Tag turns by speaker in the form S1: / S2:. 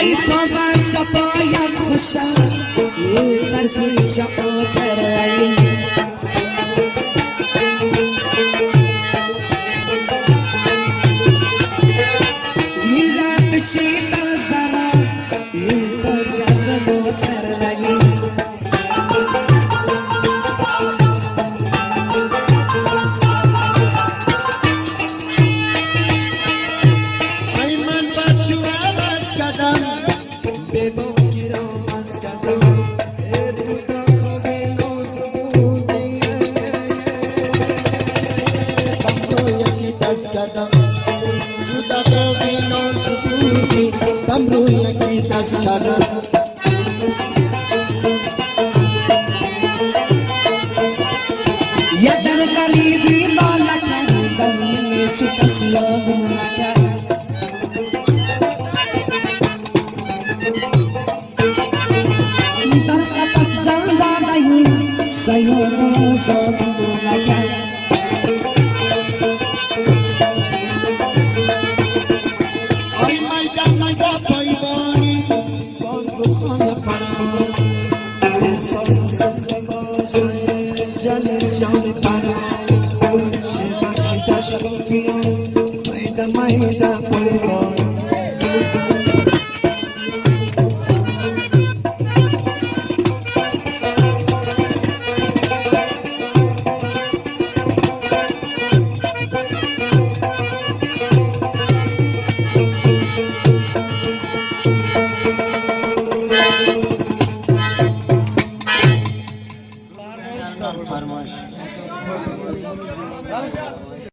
S1: ای تو من شفایت خوشم ای ترکی شفا برایی ای لبشی تازم ای تازم برایی
S2: Bamru yaki daskana
S1: ya dar galibi mala kar dami chukisiya maka dar atas zanda dayu sayoga sabu maka
S2: Maida, maida, boy, boy.